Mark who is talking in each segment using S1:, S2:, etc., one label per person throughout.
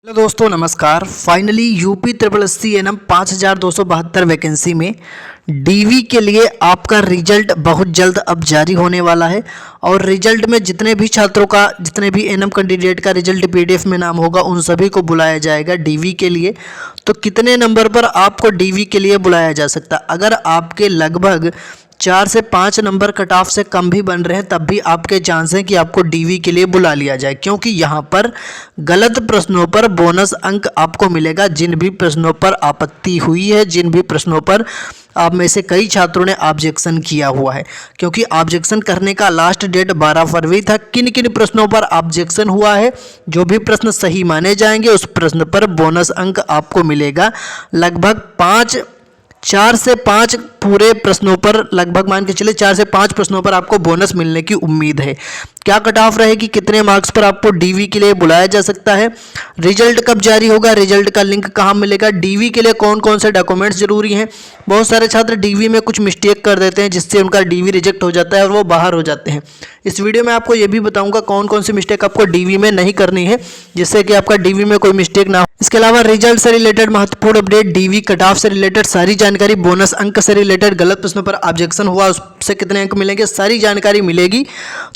S1: Hello दोस्तों, नमस्कार। Finally UP triple S C N M 5272 vacancy में डीवी के लिए आपका रिजल्ट बहुत जल्द अब जारी होने वाला है। और रिजल्ट में जितने भी छात्रों का, जितने भी एनएम कैंडिडेट का रिजल्ट पीडीएफ में नाम होगा, उन सभी को बुलाया जाएगा डीवी के लिए। तो कितने नंबर पर आपको डीवी के लिए बुलाया जा सकता है? अगर आपके लगभग 4 से 5 नंबर कट ऑफ से कम भी बन रहे हैं, तब भी आपके चांस हैं कि आपको डीवी के लिए बुला लिया जाए, क्योंकि यहाँ पर गलत प्रश्नों पर बोनस अंक आपको मिलेगा। जिन भी प्रश्नों पर आपत्ति हुई है, जिन भी प्रश्नों पर आप में से कई छात्रों ने ऑब्जेक्शन किया हुआ है, क्योंकि ऑब्जेक्शन करने का लास्ट डेट 12 फरवरी था। किन किन प्रश्नों पर ऑब्जेक्शन हुआ है? जो भी प्रश्न सही माने जाएंगे उस प्रश्न पर बोनस अंक आपको मिलेगा। लगभग 4 से 5 पूरे प्रश्नों पर, लगभग मान के चले 4 से 5 प्रश्नों पर आपको बोनस मिलने की उम्मीद है। क्या कट ऑफ रहेगी, कितने मार्क्स पर आपको डीवी के लिए बुलाया जा सकता है, रिजल्ट कब जारी होगा, रिजल्ट का लिंक कहाँ मिलेगा, डीवी के लिए कौन कौन से डॉक्यूमेंट्स जरूरी हैं। बहुत सारे छात्र डीवी में कुछ मिस्टेक कर देते हैं, जिससे उनका डीवी रिजेक्ट हो जाता है और वो बाहर हो जाते हैं। इस वीडियो में आपको ये भी बताऊंगा कौन कौन सी मिस्टेक आपको डीवी में नहीं करनी है, जिससे कि आपका डीवी में कोई मिस्टेक ना हो। इसके अलावा रिजल्ट से रिलेटेड महत्वपूर्ण अपडेट, डीवी कट ऑफ से रिलेटेड सारी जानकारी, बोनस अंक से रिलेटेड, गलत प्रश्नों पर ऑब्जेक्शन हुआ उससे कितने अंक मिलेंगे, सारी जानकारी मिलेगी।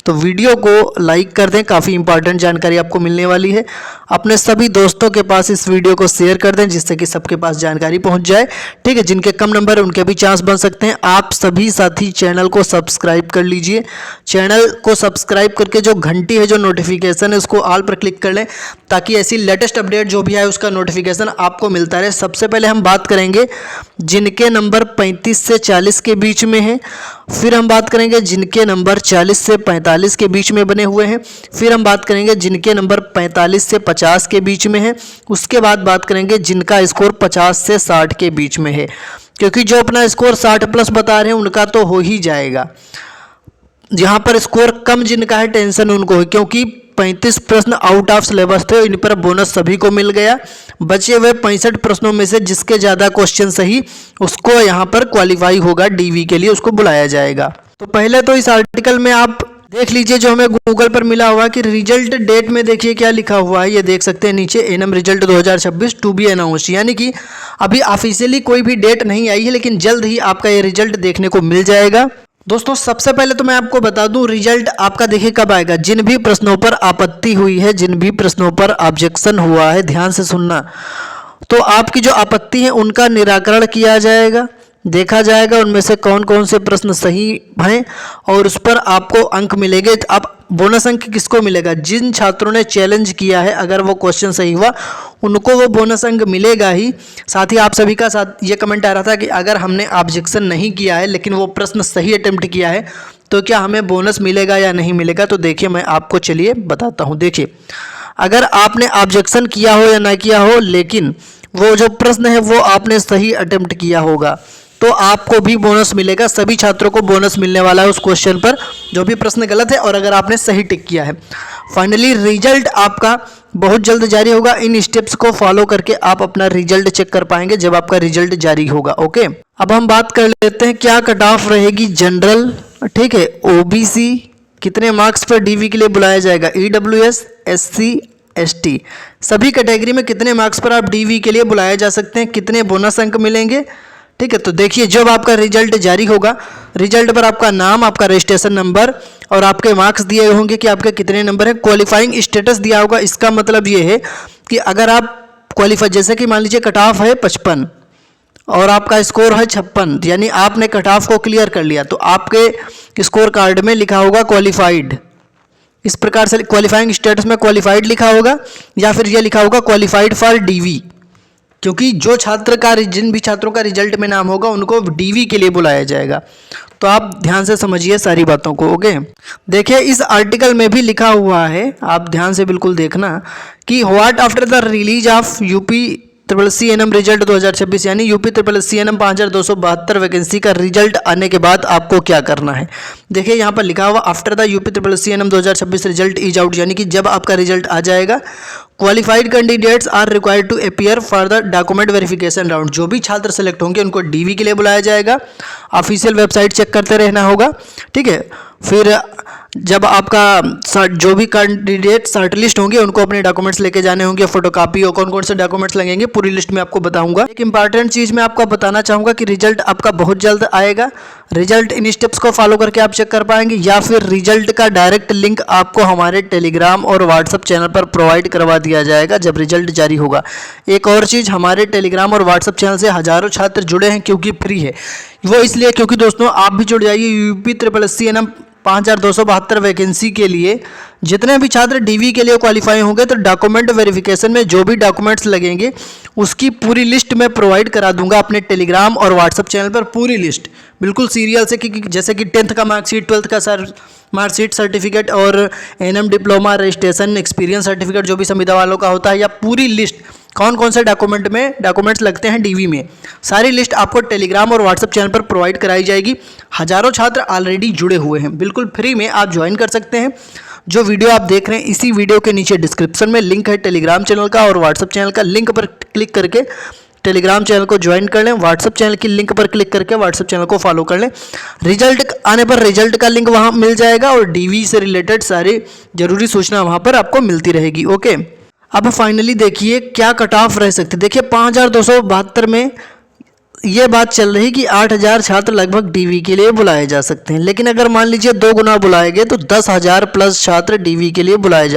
S1: तो वीडियो को लाइक कर दें, काफ़ी इंपॉर्टेंट जानकारी आपको मिलने वाली है। अपने सभी दोस्तों के पास इस वीडियो को शेयर कर दें, जिससे कि सबके पास जानकारी पहुंच जाए। ठीक है, जिनके कम नंबर है उनके भी चांस बन सकते हैं। आप सभी साथी चैनल को सब्सक्राइब कर लीजिए। चैनल को सब्सक्राइब करके जो घंटी है, जो नोटिफिकेशन है, उसको ऑल पर क्लिक कर लें, ताकि ऐसी लेटेस्ट अपडेट जो भी है उसका नोटिफिकेशन आपको मिलता रहे। सबसे पहले हम बात करेंगे जिनके नंबर 35 से 40 के बीच में है। फिर हम बात करेंगे जिनके नंबर 40 से 45 के बीच में बने हुए हैं। फिर हम बात करेंगे जिनके नंबर 45 से 50 के बीच में है। उसके बाद बात करेंगे जिनका स्कोर 50 से 60 के बीच में है, क्योंकि जो अपना स्कोर 60 प्लस बता रहे हैं उनका तो हो ही जाएगा। यहाँ पर स्कोर कम जिनका है, टेंशन उनको है, क्योंकि 35 प्रश्न आउट ऑफ सिलेबस थे, इन पर बोनस सभी को मिल गया। बचे हुए 65 प्रश्नों में से जिसके ज़्यादा क्वेश्चन सही, उसको यहाँ पर क्वालिफाई होगा डीवी के लिए, उसको बुलाया जाएगा। तो पहले तो इस आर्टिकल में आप देख लीजिए जो हमें गूगल पर मिला हुआ कि रिजल्ट डेट में देखिए क्या लिखा हुआ है। ये देख सकते हैं नीचे, NM result 2026 to be announced, यानी कि अभी ऑफिशियली कोई भी डेट नहीं आई है, लेकिन जल्द ही आपका ये रिजल्ट देखने को मिल जाएगा। दोस्तों, सबसे पहले तो मैं आपको बता दूं, रिजल्ट आपका देखिए कब आएगा। जिन भी प्रश्नों पर आपत्ति हुई है, जिन भी प्रश्नों पर ऑब्जेक्शन हुआ है, ध्यान से सुनना, तो आपकी जो आपत्ति है उनका निराकरण किया जाएगा, देखा जाएगा उनमें से कौन कौन से प्रश्न सही हैं और उस पर आपको अंक मिलेंगे। अब बोनस अंक किसको मिलेगा? जिन छात्रों ने चैलेंज किया है, अगर वो क्वेश्चन सही हुआ उनको वो बोनस अंक मिलेगा ही। साथ ही आप सभी का साथ ये कमेंट आ रहा था कि अगर हमने ऑब्जेक्शन नहीं किया है लेकिन वो प्रश्न सही अटेम्प्ट किया है तो क्या हमें बोनस मिलेगा या नहीं मिलेगा? तो देखिए मैं आपको चलिए बताता हूँ। देखिए, अगर आपने ऑब्जेक्शन किया हो या ना किया हो, लेकिन वो जो प्रश्न है वो आपने सही अटेम्प्ट किया होगा, तो आपको भी बोनस मिलेगा। सभी छात्रों को बोनस मिलने वाला है उस क्वेश्चन पर जो भी प्रश्न गलत है और अगर आपने सही टिक किया है। फाइनली रिजल्ट आपका बहुत जल्द जारी होगा। इन स्टेप्स को फॉलो करके आप अपना रिजल्ट चेक कर पाएंगे जब आपका रिजल्ट जारी होगा। ओके, अब हम बात कर लेते हैं क्या कट ऑफ रहेगी जनरल, ठीक है, ओबीसी, कितने मार्क्स पर डीवी के लिए बुलाया जाएगा, ईडब्ल्यूएस, एससी, एसटी, सभी कैटेगरी में कितने मार्क्स पर आप डीवी के लिए बुलाया जा सकते हैं, कितने बोनस अंक मिलेंगे। ठीक है, तो देखिए जब आपका रिजल्ट जारी होगा, रिजल्ट पर आपका नाम, आपका रजिस्ट्रेशन नंबर और आपके मार्क्स दिए होंगे कि आपके कितने नंबर है, क्वालिफाइंग स्टेटस दिया होगा। इसका मतलब ये है कि अगर आप क्वालिफाई, जैसे कि मान लीजिए कट ऑफ है 55 और आपका स्कोर है 56, यानी आपने कट ऑफ को क्लियर कर लिया, तो आपके स्कोर कार्ड में लिखा होगा क्वालिफाइड। इस प्रकार से क्वालिफाइंग स्टेटस में क्वालिफाइड लिखा होगा या फिर यह लिखा होगा क्वालिफाइड फॉर डीवी, क्योंकि जो छात्र का, जिन भी छात्रों का रिजल्ट में नाम होगा उनको डीवी के लिए बुलाया जाएगा। तो आप ध्यान से समझिए सारी बातों को। ओके, देखिए इस आर्टिकल में भी लिखा हुआ है, आप ध्यान से बिल्कुल देखना, कि what after the release of UP triple C NM result 2026, यानी UP triple C NM 5272 vacancy का रिजल्ट आने के बाद आपको क्या करना है। देखिए यहाँ पर लिखा हुआ after the UP triple C NM 2026 result is out, यानी कि जब आपका रिजल्ट आ जाएगा, qualified candidates are required to appear for the document verification round. जो भी छात्र सेलेक्ट होंगे उनको डीवी के लिए बुलाया जाएगा। ऑफिशियल वेबसाइट चेक करते रहना होगा, ठीक है। फिर जब आपका जो भी कैंडिडेट शॉर्ट लिस्ट होंगे उनको अपने डॉक्यूमेंट्स लेके जाने होंगे, फोटोकॉपी और कौन कौन से डॉक्यूमेंट्स लगेंगे पूरी लिस्ट में आपको बताऊंगा। एक इंपॉर्टेंट चीज़ मैं आपको बताना चाहूँगा कि रिजल्ट आपका बहुत जल्द आएगा। रिजल्ट इन स्टेप्स को फॉलो करके आप चेक कर पाएंगे, या फिर रिजल्ट का डायरेक्ट लिंक आपको हमारे टेलीग्राम और व्हाट्सअप चैनल पर प्रोवाइड करवा दिया जाएगा जब रिजल्ट जारी होगा। एक और चीज़, हमारे टेलीग्राम और व्हाट्सअप चैनल से हज़ारों छात्र जुड़े हैं क्योंकि फ्री है। वो इसलिए क्योंकि दोस्तों आप भी जुड़ जाइए यूपी SSC एनएम 5272 वैकेंसी के लिए। जितने भी छात्र डीवी के लिए क्वालिफाई होंगे तो डॉक्यूमेंट वेरिफिकेशन में जो भी डॉक्यूमेंट्स लगेंगे उसकी पूरी लिस्ट मैं प्रोवाइड करा दूंगा अपने टेलीग्राम और व्हाट्सअप चैनल पर, पूरी लिस्ट बिल्कुल सीरियल से, कि जैसे कि 10th का मार्कशीट, 12th का मार्कशीट सर्टिफिकेट और NM diploma registration experience certificate जो भी संविदा वालों का होता है, या पूरी लिस्ट कौन कौन से डॉक्यूमेंट्स लगते हैं डीवी में, सारी लिस्ट आपको टेलीग्राम और व्हाट्सएप चैनल पर प्रोवाइड कराई जाएगी। हज़ारों छात्र ऑलरेडी जुड़े हुए हैं, बिल्कुल फ्री में आप ज्वाइन कर सकते हैं। जो वीडियो आप देख रहे हैं इसी वीडियो के नीचे डिस्क्रिप्शन में लिंक है टेलीग्राम चैनल का और व्हाट्सएप चैनल का। लिंक पर क्लिक करके टेलीग्राम चैनल को ज्वाइन कर लें, व्हाट्सएप चैनल की लिंक पर क्लिक करके व्हाट्सएप चैनल को फॉलो कर लें। रिजल्ट आने पर रिजल्ट का लिंक वहाँ मिल जाएगा और डीवी से रिलेटेड सारी जरूरी सूचना वहाँ पर आपको मिलती रहेगी। ओके, अब फाइनली देखिए क्या कट ऑफ रह सकते। देखिए 5272 में ये बात चल रही कि 8000 छात्र लगभग डीवी के लिए बुलाए जा सकते हैं, लेकिन अगर मान लीजिए 2 गुना बुलाए गए तो 10,000 प्लस छात्र डीवी के लिए बुलाए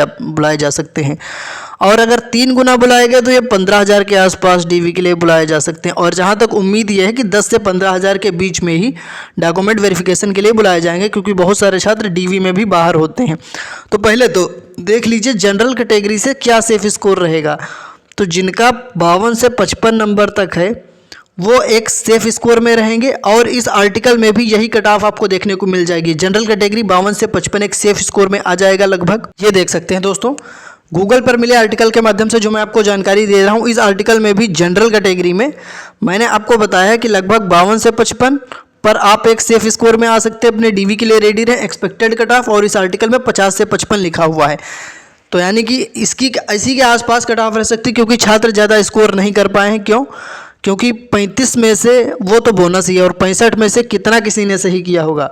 S1: जा सकते हैं, और अगर 3 गुना बुलाए गए तो ये 15,000 के आसपास डीवी के लिए बुलाए जा सकते हैं। और जहाँ तक उम्मीद ये है कि 10 से 15,000 के बीच में ही डॉक्यूमेंट वेरिफिकेशन के लिए बुलाए जाएंगे, क्योंकि बहुत सारे छात्र डीवी में भी बाहर होते हैं। तो पहले तो देख लीजिए जनरल कैटेगरी से क्या सेफ स्कोर रहेगा। तो जिनका 52 से 55 नंबर तक है वो एक सेफ स्कोर में रहेंगे, और इस आर्टिकल में भी यही कट ऑफ आपको देखने को मिल जाएगी। जनरल कैटेगरी 52 से 55 एक सेफ स्कोर में आ जाएगा लगभग। ये देख सकते हैं दोस्तों गूगल पर मिले आर्टिकल के माध्यम से जो मैं आपको जानकारी दे रहा हूँ। इस आर्टिकल में भी जनरल कैटेगरी में मैंने आपको बताया है कि लगभग 52 से 55 पर आप एक सेफ स्कोर में आ सकते हैं, अपने डीवी के लिए रेडी रहें। एक्सपेक्टेड कट ऑफ और इस आर्टिकल में 50 से 55 लिखा हुआ है, तो यानी कि इसी के आसपास कट ऑफ रह सकती है, क्योंकि छात्र ज़्यादा स्कोर नहीं कर पाए हैं। क्यों? क्योंकि 35 में से वो तो बोनस ही है, और 65 में से कितना किसी ने सही किया होगा,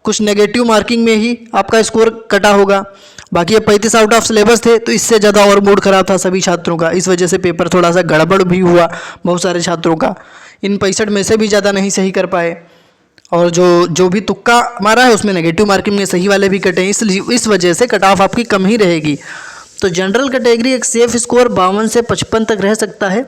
S1: कुछ नेगेटिव मार्किंग में ही आपका स्कोर कटा होगा। बाकी ये 35 आउट ऑफ सिलेबस थे, तो इससे ज़्यादा और मूड खराब था सभी छात्रों का। इस वजह से पेपर थोड़ा सा गड़बड़ भी हुआ बहुत सारे छात्रों का। इन 65 में से भी ज़्यादा नहीं सही कर पाए, और जो भी तुक्का मारा है उसमें नेगेटिव मार्किंग में सही वाले भी कटे, इसलिए इस वजह से कट ऑफ आपकी कम ही रहेगी। तो जनरल कैटेगरी एक सेफ स्कोर 52 से 55 तक रह सकता है।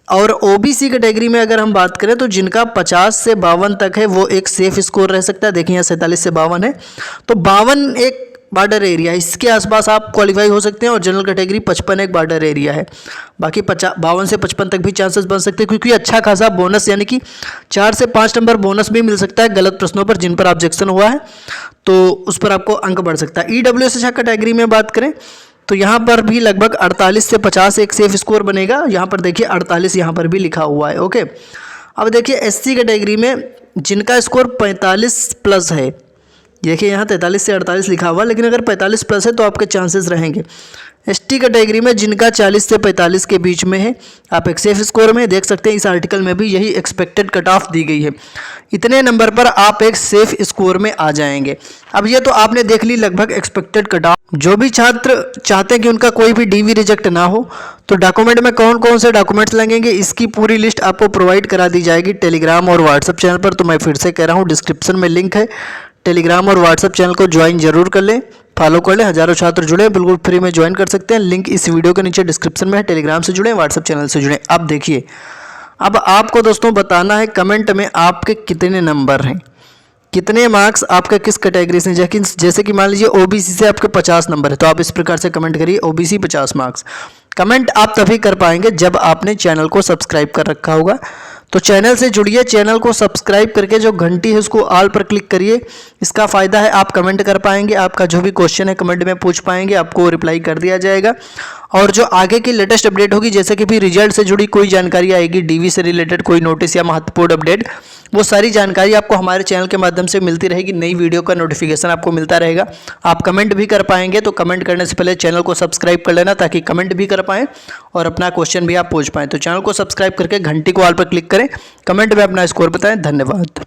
S1: और ओबीसी कैटेगरी में अगर हम बात करें तो जिनका 50 से 52 तक है वो एक सेफ स्कोर रह सकता है। देखिए यहाँ 47 से 52 है, तो 52 एक बॉर्डर एरिया है, इसके आसपास आप क्वालिफाई हो सकते हैं। और जनरल कैटेगरी 55 एक बॉर्डर एरिया है। बाकी 52 से 55 तक भी चांसेस बन सकते हैं, क्योंकि अच्छा खासा बोनस यानी कि 4 से 5 नंबर बोनस भी मिल सकता है गलत प्रश्नों पर, जिन पर ऑब्जेक्शन हुआ है तो उस पर आपको अंक बढ़ सकता है। ईडब्ल्यूएस कैटेगरी में बात करें तो यहाँ पर भी लगभग 48 से 50 एक सेफ स्कोर बनेगा। यहाँ पर देखिए 48 यहाँ पर भी लिखा हुआ है। ओके, अब देखिए एससी कैटेगरी में जिनका स्कोर 45 प्लस है, देखिए यहाँ 43 से 48 लिखा हुआ, लेकिन अगर 45 प्लस है तो आपके चांसेस रहेंगे। एसटी कैटेगरी में जिनका 40 से 45 के बीच में है आप एक सेफ स्कोर में देख सकते हैं। इस आर्टिकल में भी यही एक्सपेक्टेड कट ऑफ दी गई है, इतने नंबर पर आप एक सेफ स्कोर में आ जाएंगे। अब ये तो आपने देख ली लगभग एक्सपेक्टेड कट ऑफ। जो भी छात्र चाहते हैं कि उनका कोई भी डीवी रिजेक्ट ना हो, तो डॉक्यूमेंट में कौन कौन से डॉक्यूमेंट्स लगेंगे इसकी पूरी लिस्ट आपको प्रोवाइड करा दी जाएगी टेलीग्राम और व्हाट्सएप चैनल पर। तो मैं फिर से कह रहा हूँ डिस्क्रिप्शन में लिंक है, टेलीग्राम और व्हाट्सएप चैनल को ज्वाइन जरूर कर लें, फॉलो कर लें। हज़ारों छात्र जुड़े, बिल्कुल फ्री में ज्वाइन कर सकते हैं। लिंक इस वीडियो के नीचे डिस्क्रिप्शन में है। टेलीग्राम से जुड़ें, व्हाट्सएप चैनल से जुड़ें। अब देखिए, अब आपको दोस्तों बताना है कमेंट में आपके कितने नंबर हैं, कितने मार्क्स आपके किस कैटेगरी से। जैसे कि मान लीजिए ओबीसी से आपके 50 नंबर है, तो आप इस प्रकार से कमेंट करिए ओबीसी 50 मार्क्स। कमेंट आप तभी कर पाएंगे जब आपने चैनल को सब्सक्राइब कर रखा होगा। तो चैनल से जुड़िए, चैनल को सब्सक्राइब करके जो घंटी है उसको ऑल पर क्लिक करिए। इसका फ़ायदा है आप कमेंट कर पाएंगे, आपका जो भी क्वेश्चन है कमेंट में पूछ पाएंगे, आपको रिप्लाई कर दिया जाएगा। और जो आगे की लेटेस्ट अपडेट होगी, जैसे कि भी रिजल्ट से जुड़ी कोई जानकारी आएगी, डीवी से रिलेटेड कोई नोटिस या महत्वपूर्ण अपडेट, वो सारी जानकारी आपको हमारे चैनल के माध्यम से मिलती रहेगी। नई वीडियो का नोटिफिकेशन आपको मिलता रहेगा। आप कमेंट भी कर पाएंगे, तो कमेंट करने से पहले चैनल को सब्सक्राइब कर लेना, ताकि कमेंट भी कर पाएँ और अपना क्वेश्चन भी आप पूछ पाएँ। तो चैनल को सब्सक्राइब करके घंटी को ऑल पर क्लिक करें, कमेंट में अपना स्कोर बताएं। धन्यवाद।